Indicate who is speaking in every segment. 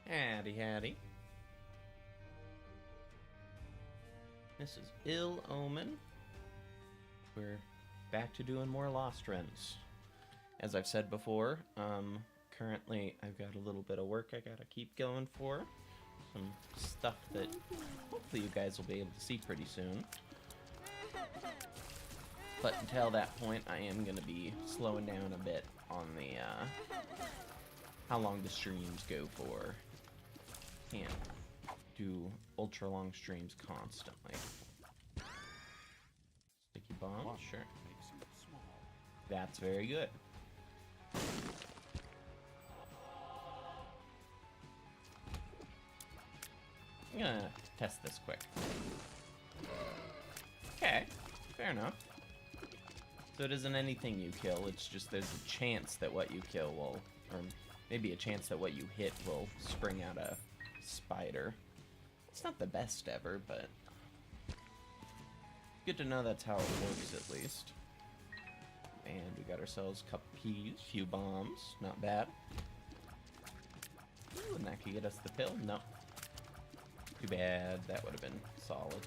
Speaker 1: Howdy, howdy. This is Ill Omen. We're back to doing more Lost runs. As I've said before, currently I've got a little bit of work I gotta keep going for. Some stuff that hopefully you guys will be able to see pretty soon. But until that point, I am gonna be slowing down a bit on the, how long the streams go for. Can't do ultra long streams constantly. Sticky bomb, sure. That's very good. I'm gonna test this quick. Okay, fair enough. So it isn't anything you kill, it's just there's a chance that what you kill will, or maybe a chance that what you hit will spring out a spider. It's not the best ever, but good to know that's how it works at least. And we got ourselves a couple keys, few bombs, not bad. Ooh, and that could get us the pill? No. Too bad, that would have been solid.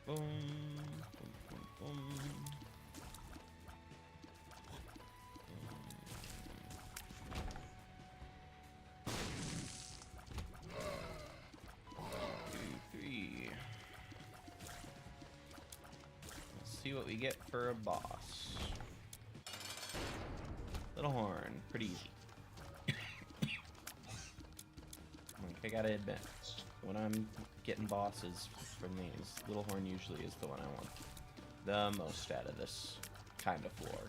Speaker 1: Boom, boom, boom, boom. Two, three. Let's see what we get for a boss. Little horn, pretty easy. I gotta admit, when I'm getting bosses from these, Little Horn usually is the one I want the most out of this kind of floor.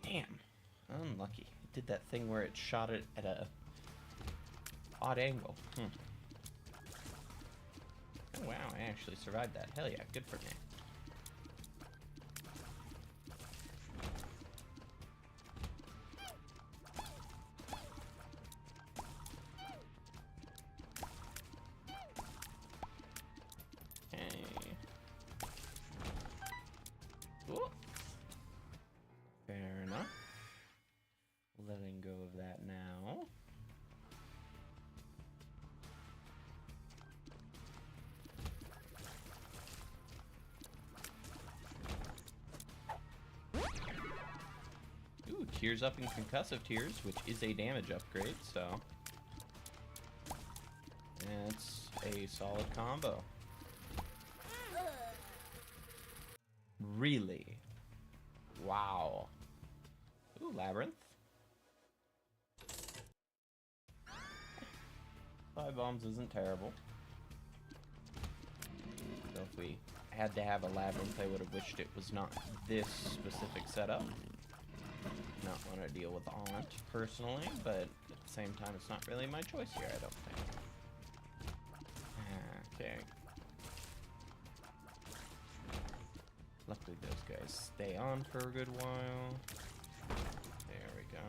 Speaker 1: Damn, unlucky. It did that thing where it shot it at a odd angle. Oh wow, I actually survived that. Hell yeah, good for me. Okay. Cool. Fair enough. Letting go of that now. Tears up and concussive tears, which is a damage upgrade, so it's a solid combo. Really? Wow. Ooh, labyrinth. 5 bombs isn't terrible. So if we had to have a labyrinth, I would have wished it was not this specific setup. Not want to deal with Aunt personally, but at the same time, it's not really my choice here, I don't think. Okay. Luckily, those guys stay on for a good while. There we go.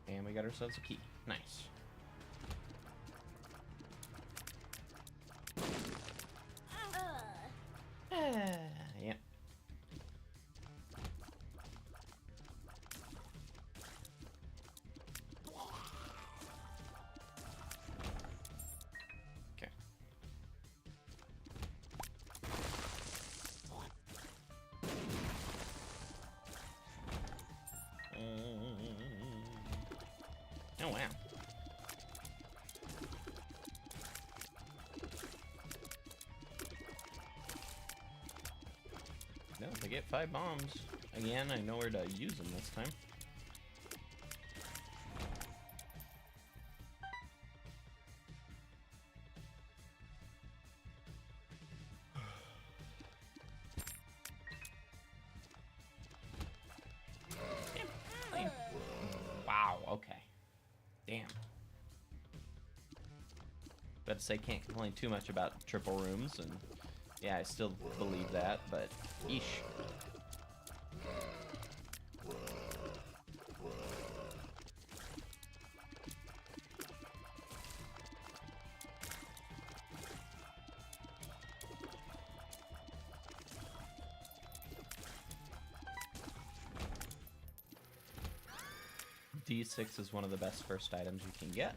Speaker 1: And we got ourselves a key. Nice. Yeah. Okay. Oh wow. No, if I get 5 bombs, again, I know where to use them this time. about to say can't complain too much about triple rooms, and yeah, I still believe that, but yeesh. D6 is one of the best first items you can get.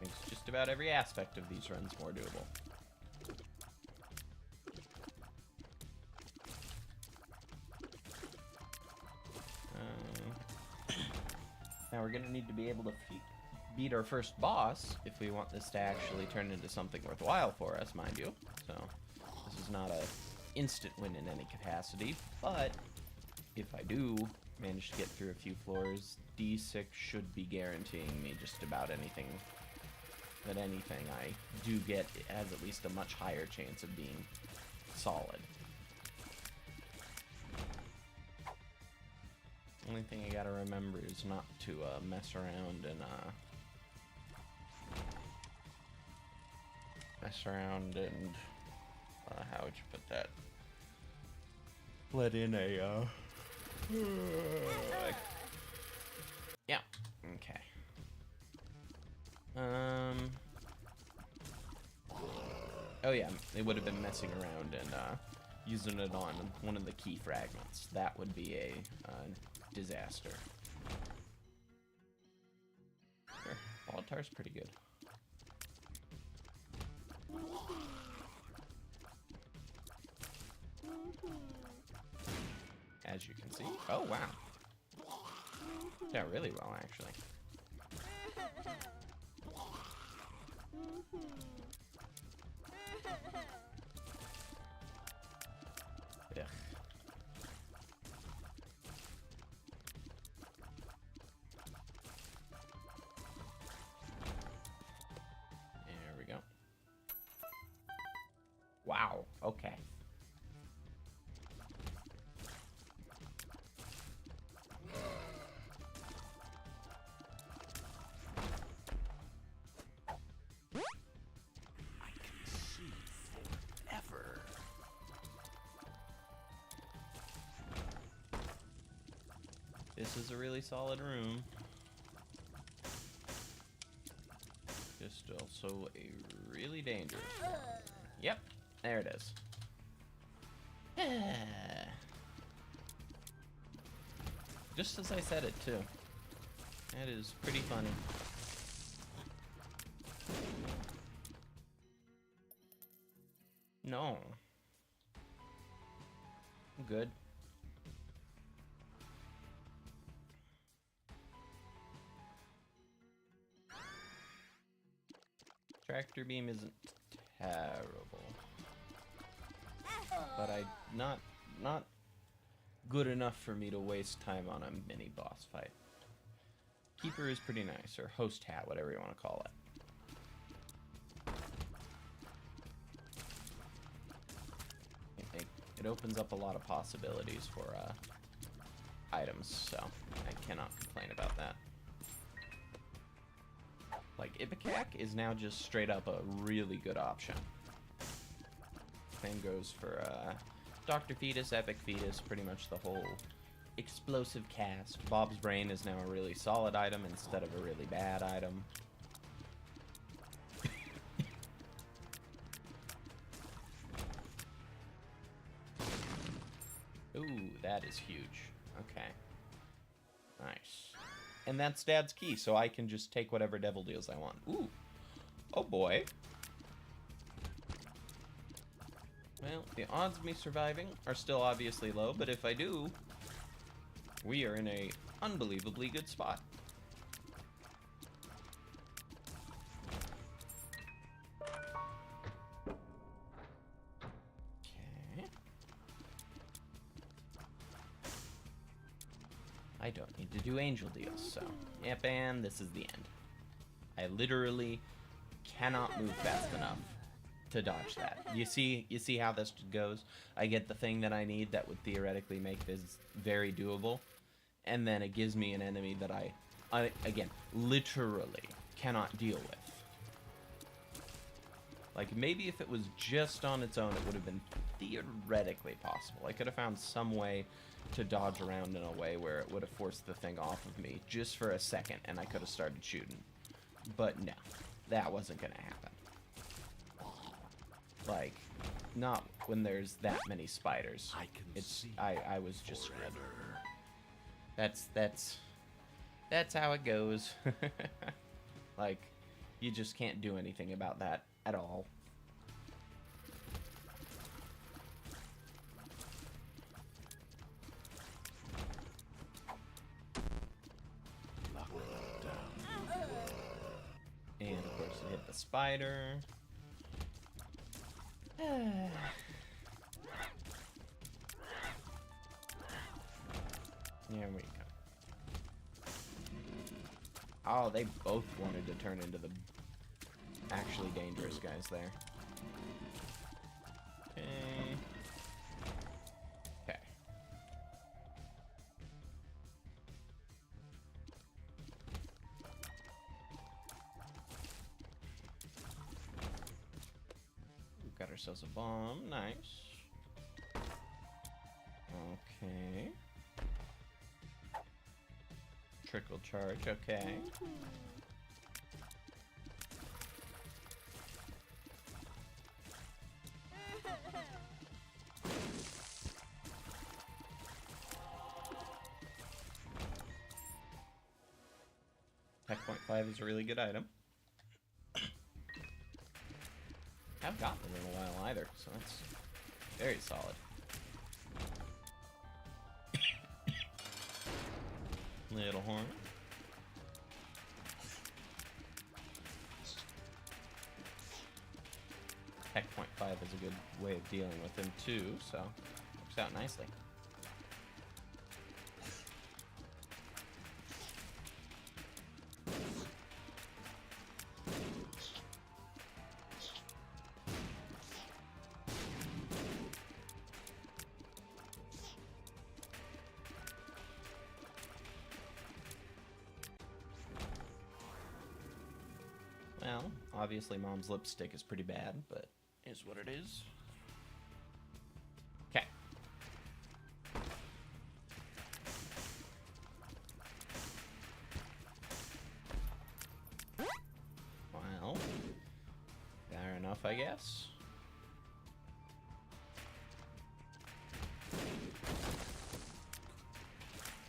Speaker 1: Makes just about every aspect of these runs more doable. Now we're going to need to be able to beat our first boss if we want this to actually turn into something worthwhile for us, mind you. So this is not a instant win in any capacity, but if I do manage to get through a few floors, D6 should be guaranteeing me just about anything. That anything I do get has at least a much higher chance of being solid. Only thing I gotta remember is not to mess around and how would you put that? Let in a yeah. Okay. Oh yeah, they would have been messing around and using it on one of the key fragments. That would be a disaster. Sure, Volatar's pretty good. As you can see. Oh wow. Yeah, really well actually. Ugh. There we go. Wow, okay. This is a really solid room. Just also a really dangerous one. Yep, there it is. Just as I said it, too. That is pretty funny. No. I'm good. Tractor beam isn't terrible, but not good enough for me to waste time on a mini boss fight. Keeper is pretty nice, or host hat, whatever you want to call it. It opens up a lot of possibilities for items, so I cannot complain about that. Like, Ipecac is now just straight up a really good option. Same goes for Dr. Fetus, Epic Fetus, pretty much the whole explosive cast. Bob's Brain is now a really solid item instead of a really bad item. Ooh, that is huge. Okay. Nice. And that's Dad's key, so I can just take whatever devil deals I want. Ooh. Oh boy. Well, the odds of me surviving are still obviously low, but if I do, we are in a unbelievably good spot. Okay. I don't need to do angel deals, so yep, and this is the end. I literally cannot move fast enough to dodge that. You see how this goes? I get the thing that I need that would theoretically make this very doable, and then it gives me an enemy that I again, literally cannot deal with. Like, maybe if it was just on its own, it would have been theoretically possible. I could have found some way to dodge around in a way where it would have forced the thing off of me just for a second, and I could have started shooting. But no, that wasn't going to happen. Like, not when there's that many spiders. I was just screwed. That's how it goes. Like, you just can't do anything about that at all. And of course it hit the spider. There we go. Oh, they both wanted to turn into the actually dangerous guys there. Okay. Okay. We've got ourselves a bomb. Nice. Okay. Trickle charge. Okay. Tech point 5 is a really good item. Haven't gotten them in a while either, so that's very solid. Little horn. Tech point 5 is a good way of dealing with him too, so works out nicely. Well, obviously Mom's lipstick is pretty bad, but is what it is. Okay. Well, fair enough, I guess.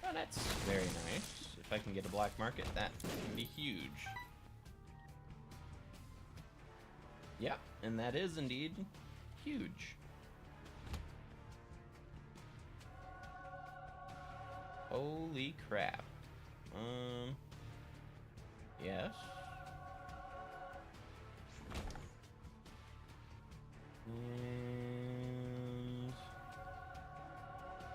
Speaker 1: Oh, that's very nice. If I can get a black market, that can be huge. Yeah, and that is indeed huge. Holy crap. Yes. And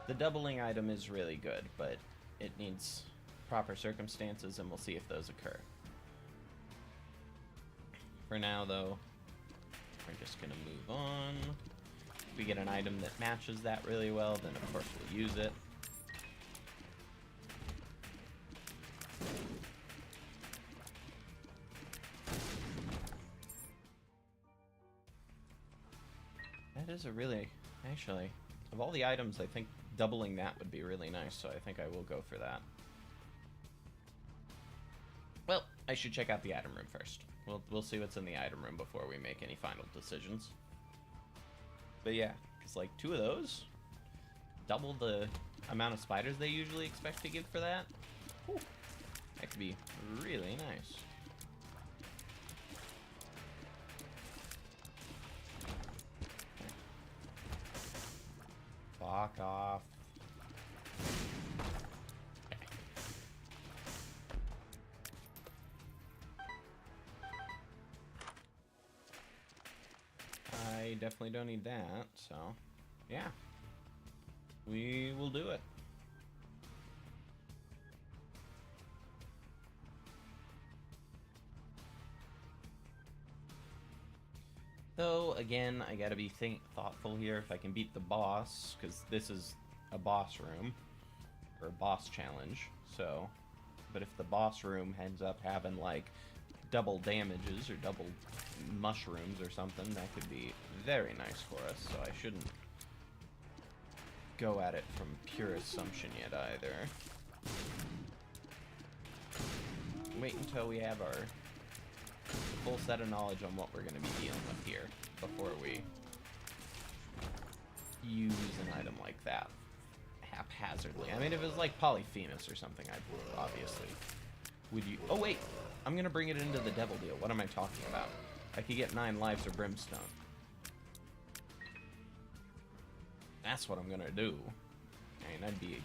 Speaker 1: the doubling item is really good, but it needs proper circumstances, and we'll see if those occur. For now, though, we're just gonna move on. If we get an item that matches that really well, then of course we'll use it. That is a really, actually, of all the items, I think doubling that would be really nice, so I think I will go for that. Well, I should check out the item room first. We'll see what's in the item room before we make any final decisions. But yeah, because like 2 of those, double the amount of spiders they usually expect to give for that. Whew, that could be really nice. Fuck off. I definitely don't need that, so yeah, we will do it. Though, again, I gotta be thoughtful here if I can beat the boss, because this is a boss room. or boss challenge. So, but if the boss room ends up having like double damages or double mushrooms or something, that could be very nice for us. So I shouldn't go at it from pure assumption yet either. Wait until we have our full set of knowledge on what we're going to be dealing with here before we use an item like that haphazardly. I mean, if it was like Polyphemus or something, I obviously would you. Oh wait, I'm going to bring it into the devil deal. What am I talking about? I could get 9 lives or brimstone. That's what I'm going to do. I mean,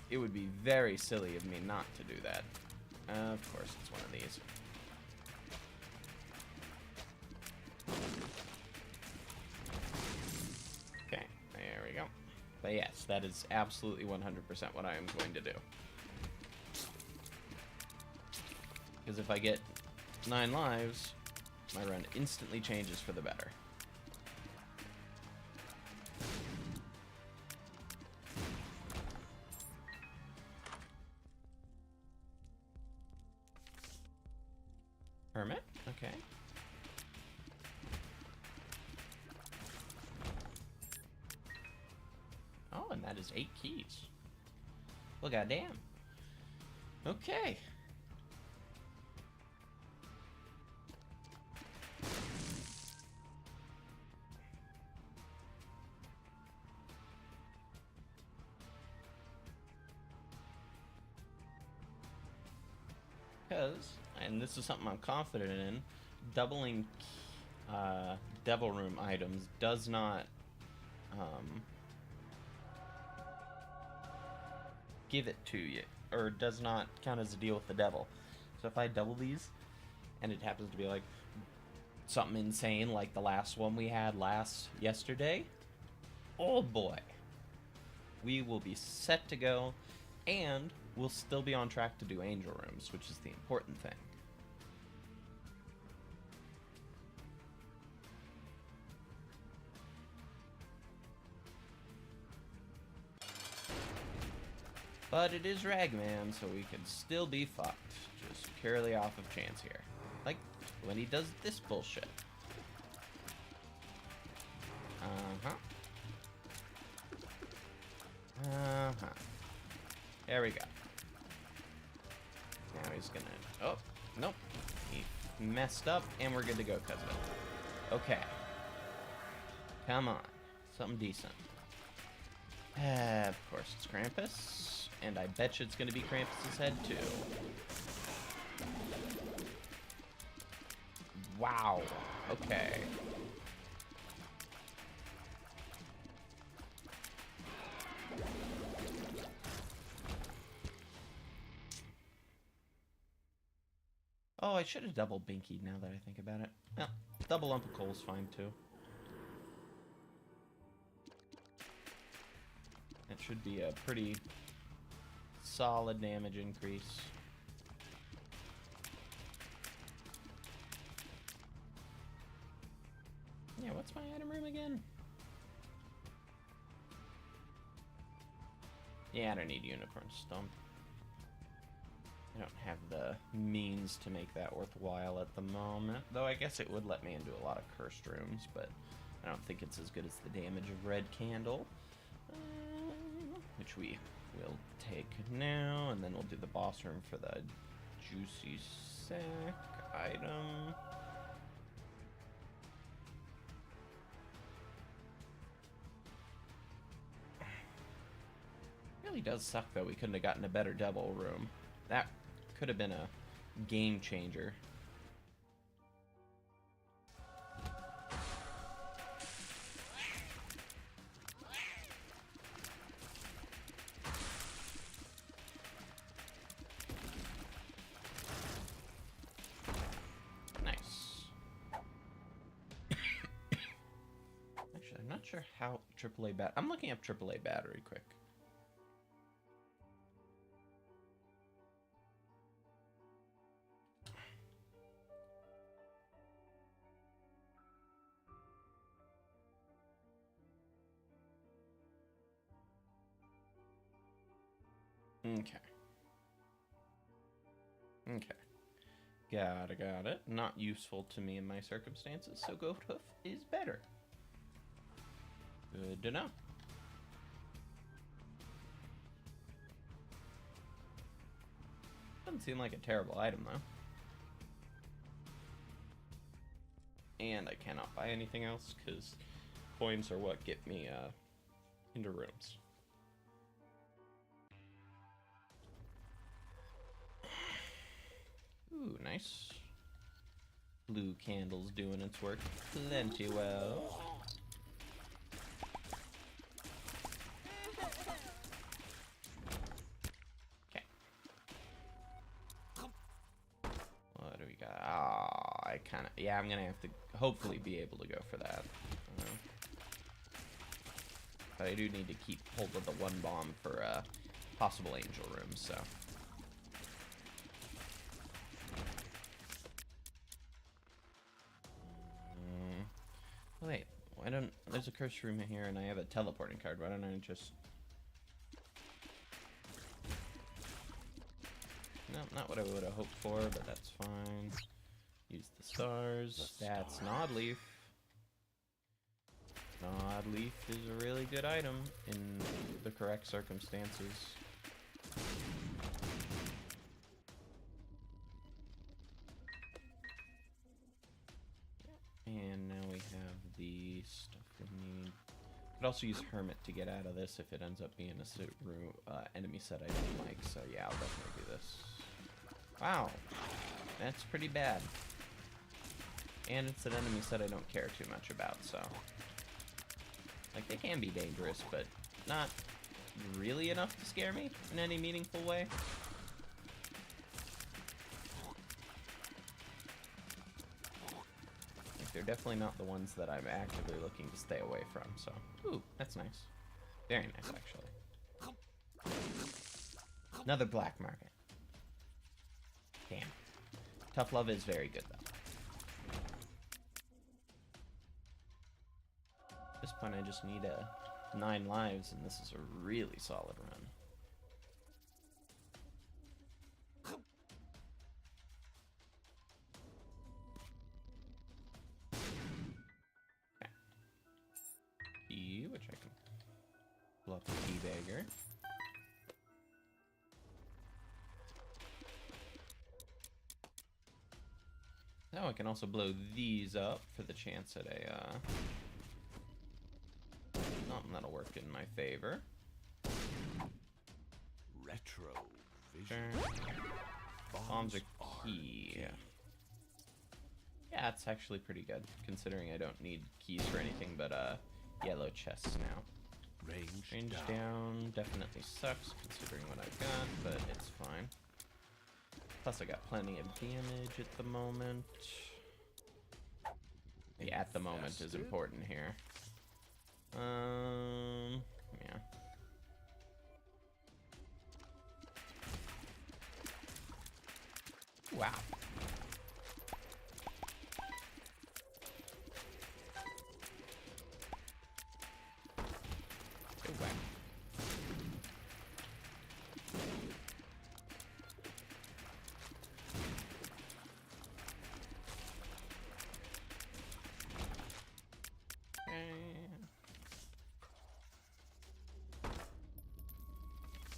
Speaker 1: it would be very silly of me not to do that. Of course, it's one of these. Okay, there we go. But yes, that is absolutely 100% what I am going to do. Because if I get 9 lives, my run instantly changes for the better. Hermit? Okay. Oh, and that is 8 keys. Well, goddamn. Okay. Because, and this is something I'm confident in, doubling Devil Room items does not give it to you, or does not count as a deal with the devil. So if I double these, and it happens to be like something insane like the last one we had yesterday, oh boy, we will be set to go, and we'll still be on track to do angel rooms, which is the important thing. But it is Ragman, so we can still be fucked, just purely off of chance here. Like when he does this bullshit. There we go. Now he's gonna... Oh, nope. He messed up, and we're good to go because of it. Okay. Come on. Something decent. Of course, it's Krampus. And I bet you it's gonna be Krampus's head, too. Wow. Okay. Oh, I should have double binkied now that I think about it. Well, double lump of coal's fine too. That should be a pretty solid damage increase. Yeah, what's my item room again? Yeah, I don't need Unicorn Stump. I don't have the means to make that worthwhile at the moment. Though I guess it would let me into a lot of cursed rooms, but I don't think it's as good as the damage of Red Candle. Which we will take now, and then we'll do the boss room for the Juicy Sack item. Really does suck, though, we couldn't have gotten a better double room. That could have been a game changer. Nice. Actually, I'm not sure how AAA bat. I'm looking up AAA battery quick. Okay. Okay. Got it. Not useful to me in my circumstances, so goat hoof is better. Good to know. Doesn't seem like a terrible item, though. And I cannot buy anything else, because coins are what get me into rooms. Ooh, nice. Blue candle's doing its work plenty well. Okay. What do we got? Oh, yeah, I'm gonna have to hopefully be able to go for that. But I do need to keep hold of the one bomb for possible angel rooms, so. Wait, why don't... There's a curse room here and I have a teleporting card. Why don't I just... No, not what I would have hoped for, but that's fine. Use the stars. That's Nodleaf. Nodleaf is a really good item in the correct circumstances. And now we have the stuff we need. Could also use Hermit to get out of this if it ends up being a enemy set I don't like. So yeah, I'll definitely do this. Wow, that's pretty bad. And it's an enemy set I don't care too much about, so... Like, they can be dangerous, but not really enough to scare me in any meaningful way. Like, they're definitely not the ones that I'm actively looking to stay away from, so... Ooh, that's nice. Very nice, actually. Another black market. Damn. Tough Love is very good, though. At this point, I just need 9 lives, and this is a really solid run. Okay. Key, which I can pull up the key bagger. Now I can also blow these up for the chance at a, something that'll work in my favor.
Speaker 2: Retro vision.
Speaker 1: Bombs are key. Yeah, it's actually pretty good, considering I don't need keys for anything but yellow chests now. Range down definitely sucks, considering what I've got, but it's fine. Plus, I got plenty of damage at the moment. Yeah, at the moment is important here. Yeah. Wow. Oh, wow.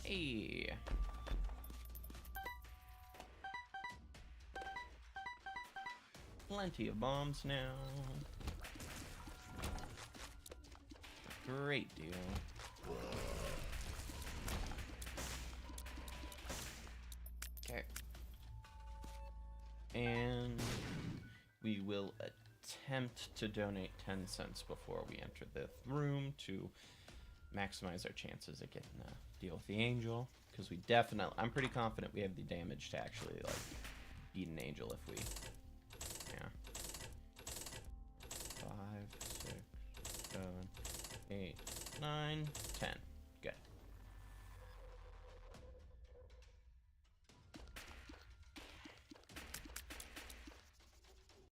Speaker 1: Hey. Plenty of bombs now. Great deal. Okay. And we will attempt to donate 10 cents before we enter the room to maximize our chances of getting the deal with the angel, because we definitely, I'm pretty confident we have the damage to actually like beat an angel if we, yeah. 5, 6, 7, 8, 9, 10. Good.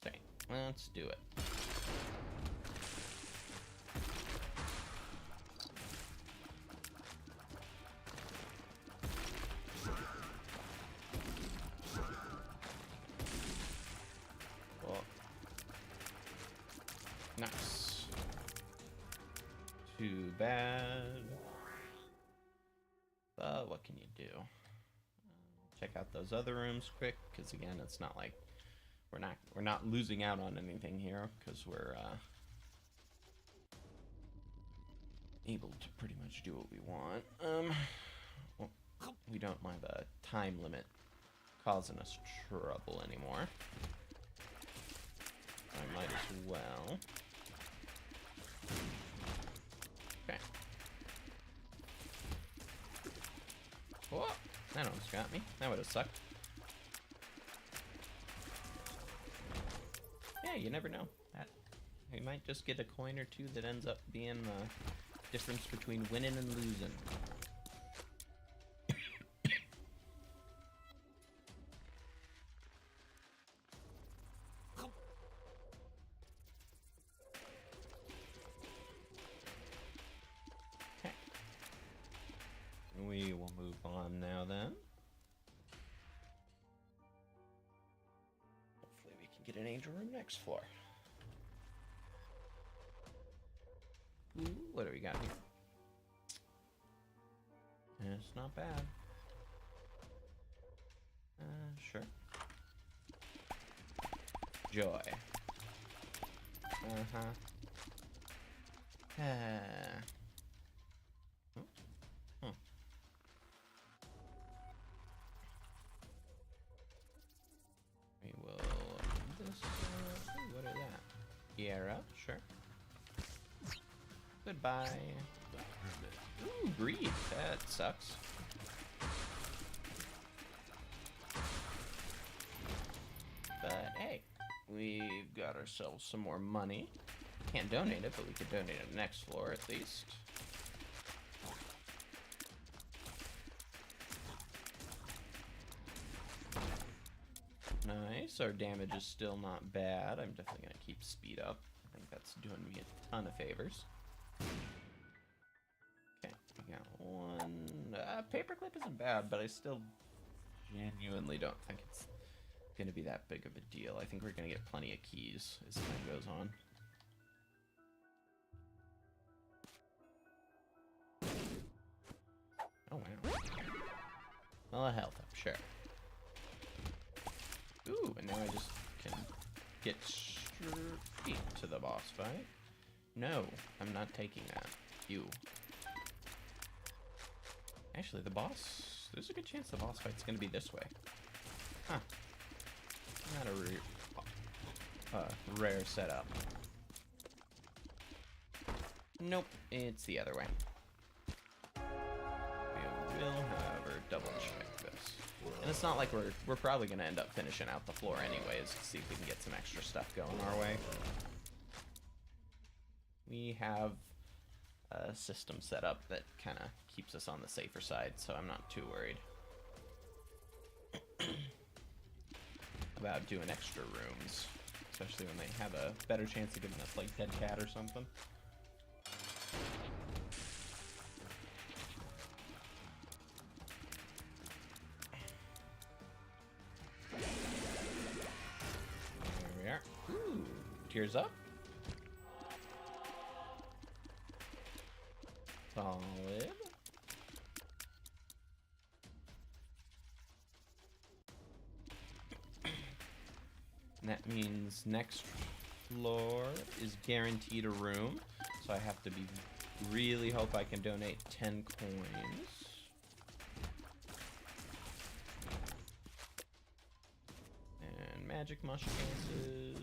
Speaker 1: Okay, let's do it. too bad. But what can you do? Check out those other rooms quick, because again, it's not like we're not losing out on anything here, because we're able to pretty much do what we want. Well, we don't have a time limit causing us trouble anymore. I might as well. Okay. Whoa! That almost got me. That would have sucked. Yeah, you never know. We might just get a coin or two that ends up being the difference between winning and losing. Okay. We will move on now then. Hopefully we can get an angel room next floor. Ooh, what do we got here? It's not bad. Sure. Joy. We will this. What is that? Kiara, sure. Goodbye. Ooh, greed. That sucks. But hey, we've got ourselves some more money. Can't donate it, but we could donate it next floor at least. Nice. Our damage is still not bad. I'm definitely going to keep speed up. I think that's doing me a ton of favors. Okay, we got one. Paperclip isn't bad, but I still genuinely don't think it's going to be that big of a deal. I think we're going to get plenty of keys as time goes on. Oh, wow. Well, a health up, sure. Ooh, and now I just can get straight to the boss fight. No, I'm not taking that. You. Actually, the boss... There's a good chance the boss fight's going to be this way. Huh. Not a rare setup. Nope, it's the other way. We will, however, double check this. And it's not like we're probably going to end up finishing out the floor anyways to see if we can get some extra stuff going our way. We have a system set up that kind of keeps us on the safer side, so I'm not too worried about doing extra rooms, especially when they have a better chance of giving us like dead cat or something. There we are. Ooh, tears up. Solid. And that means next floor is guaranteed a room, so I have to be really hope I can donate 10 coins. And magic mush chances.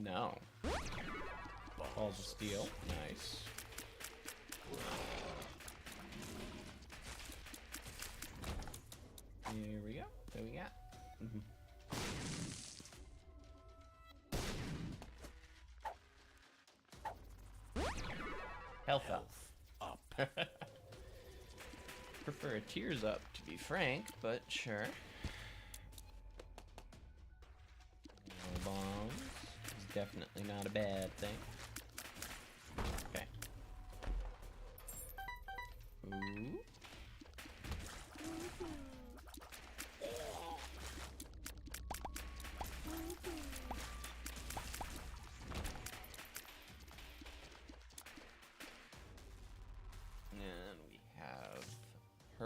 Speaker 1: No. Balls of steel. Nice. Here we go. What do we got? Health up. Prefer a tears up, to be frank, but sure. More bombs is definitely not a bad thing. Okay. Ooh.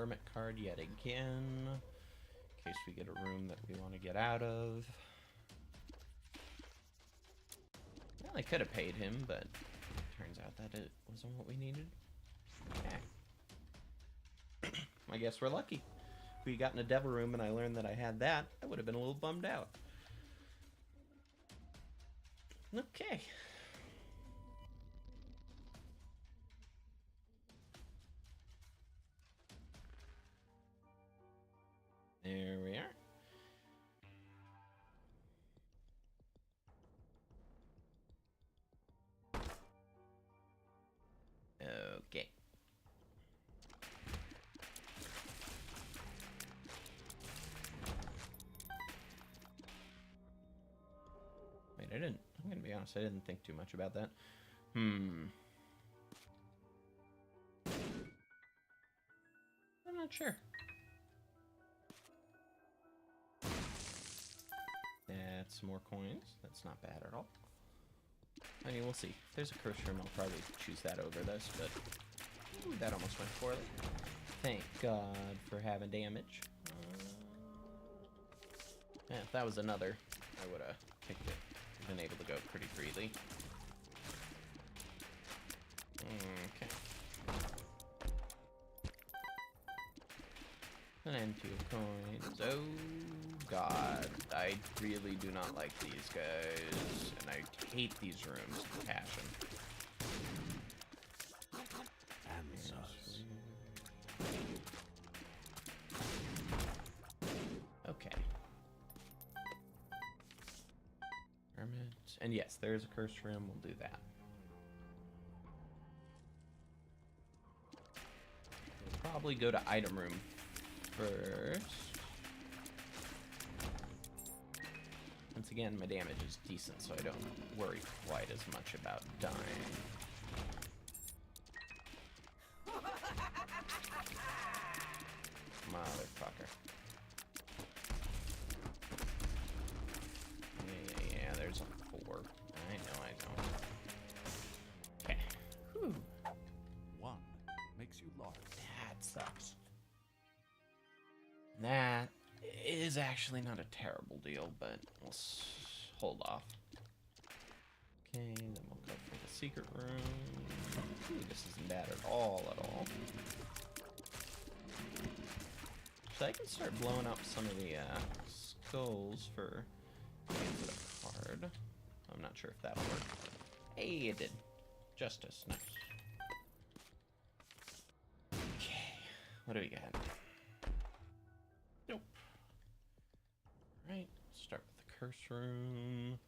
Speaker 1: hermit card yet again, in case we get a room that we want to get out of. Well, I could have paid him, but turns out that it wasn't what we needed. Okay. I guess we're lucky. If we got in a devil room and I learned that I had that, I would have been a little bummed out. Okay. There we are. Okay. Wait, I'm gonna be honest, I didn't think too much about that. I'm not sure. That's more coins. That's not bad at all. I mean, we'll see. If there's a curse room, I'll probably choose that over this, but... Ooh, that almost went poorly. Thank God for having damage. Yeah, if that was another, I would have picked it. Been able to go pretty freely. Okay. And 2 coins. Oh God, I really do not like these guys, and I hate these rooms with passion. Okay. Hermit, and yes, there is a curse room. We'll do that. We'll probably go to item room first. Once again, my damage is decent, so I don't worry quite as much about dying. Motherfucker. Yeah, there's a 4. I know. Okay. Whew.
Speaker 2: 1 makes you large.
Speaker 1: That sucks. That is actually not a terrible deal, but we'll hold off. Okay, then we'll go for the secret room. Ooh, this isn't bad at all. So I can start blowing up some of the skulls for a card. I'm not sure if that'll work. Hey, it did. Justice, nice. Okay, what do we got? Nope. Alright, start with the curse room.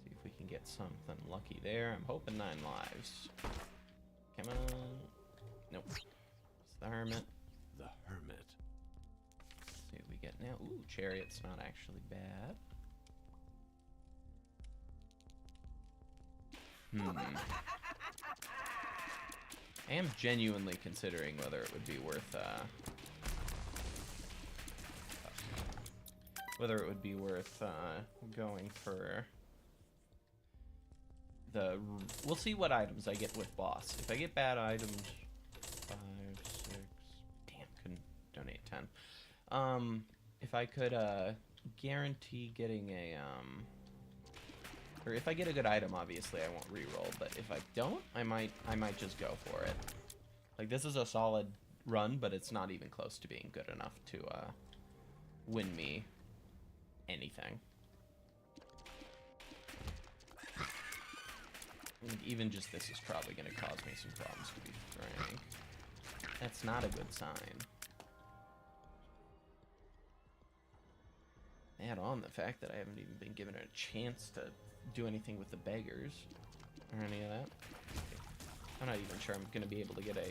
Speaker 1: See if we can get something lucky there. I'm hoping 9 lives. Come on. Nope. It's the hermit.
Speaker 2: The hermit.
Speaker 1: See what we get now. Ooh, chariot's not actually bad. I am genuinely considering whether it would be worth going for the... We'll see what items I get with boss. If I get bad items... 5, 6... Damn, couldn't donate 10. If I could guarantee getting a... Or if I get a good item, obviously I won't re-roll, but if I don't, I might just go for it. Like, this is a solid run, but it's not even close to being good enough to win me anything. And even just this is probably going to cause me some problems, to be frank. That's not a good sign. Add on the fact that I haven't even been given a chance to do anything with the beggars or any of that. I'm not even sure I'm going to be able to get a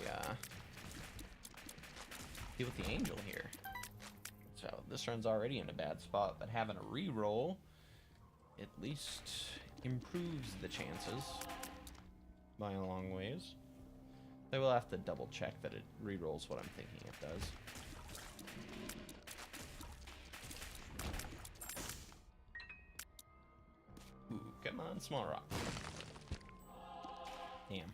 Speaker 1: deal with the angel here. So this run's already in a bad spot, but having a re-roll at least improves the chances by a long ways. I will have to double check that it re-rolls what I'm thinking it does. Ooh, come on, small rock. Damn.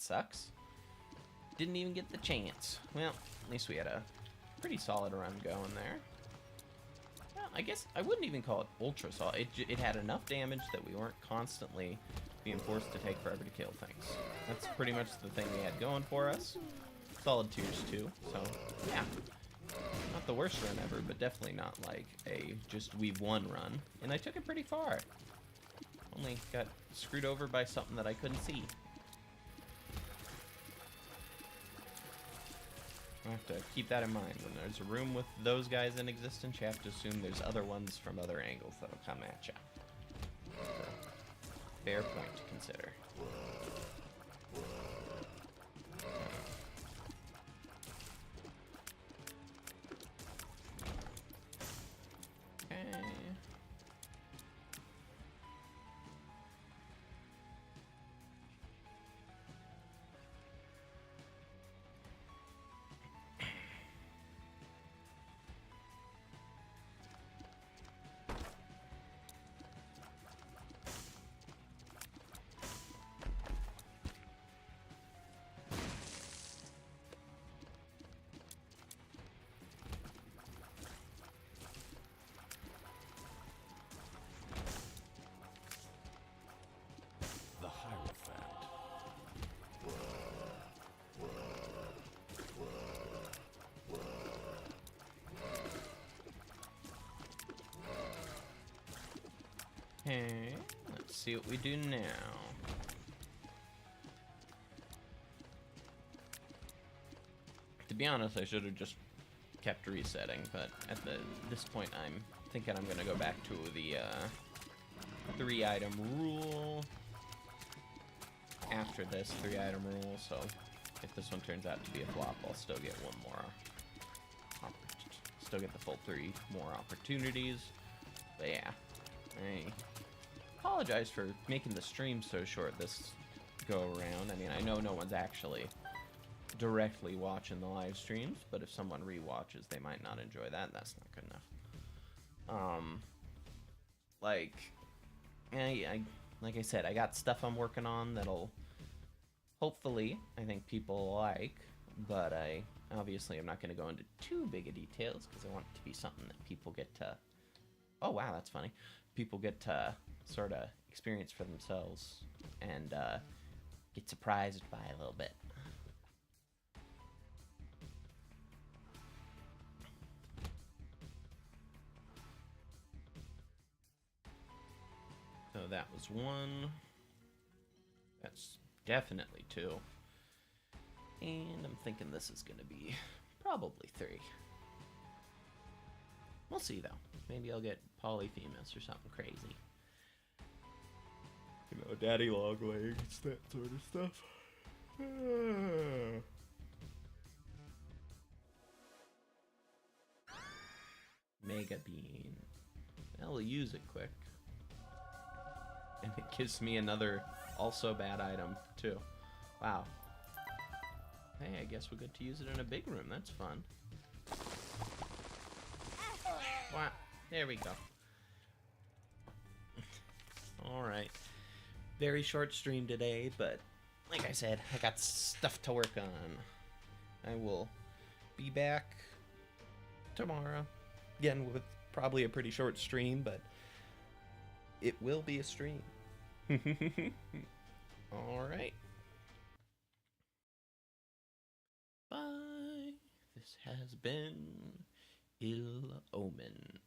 Speaker 1: sucks. Didn't even get the chance. Well, at least we had a pretty solid run going there. Well, I guess I wouldn't even call it ultra solid. It had enough damage that we weren't constantly being forced to take forever to kill things. That's pretty much the thing we had going for us. Solid tiers too, so yeah. Not the worst run ever, but definitely not like a just we've won run. And I took it pretty far. Only got screwed over by something that I couldn't see. I have to keep that in mind. When there's a room with those guys in existence, you have to assume there's other ones from other angles that'll come at you. Fair point to consider. Okay.
Speaker 2: The Hierophant.
Speaker 1: Okay, let's see what we do now. To be honest, I should have just kept resetting, but at this point, I'm thinking I'm gonna go back to the 3-item rule. After this 3-item rule, so if this one turns out to be a flop, I'll still get one more. Still get the full 3 more opportunities. But yeah, I apologize for making the stream so short this go around. I mean, I know no one's actually directly watching the live streams, but if someone re-watches, they might not enjoy that. That's not good enough. Like I said, I got stuff I'm working on that'll hopefully I think people like, but I obviously I'm not going to go into too big of details because I want it to be something that people get to. Oh wow, that's funny. People get to sort of experience for themselves and get surprised by a little bit. So that was 1. That's definitely 2. And I'm thinking this is going to be probably 3. We'll see, though. Maybe I'll get Polyphemus or something crazy. You know, daddy long legs, that sort of stuff. Mega Bean. I'll use it quick. And it gives me another also bad item, too. Wow. Hey, I guess we'll get to use it in a big room. That's fun. Wow. There we go. Alright. Very short stream today, but like I said, I got stuff to work on. I will be back tomorrow. Again, with probably a pretty short stream, but it will be a stream. Alright. Bye. This has been Ill Omen.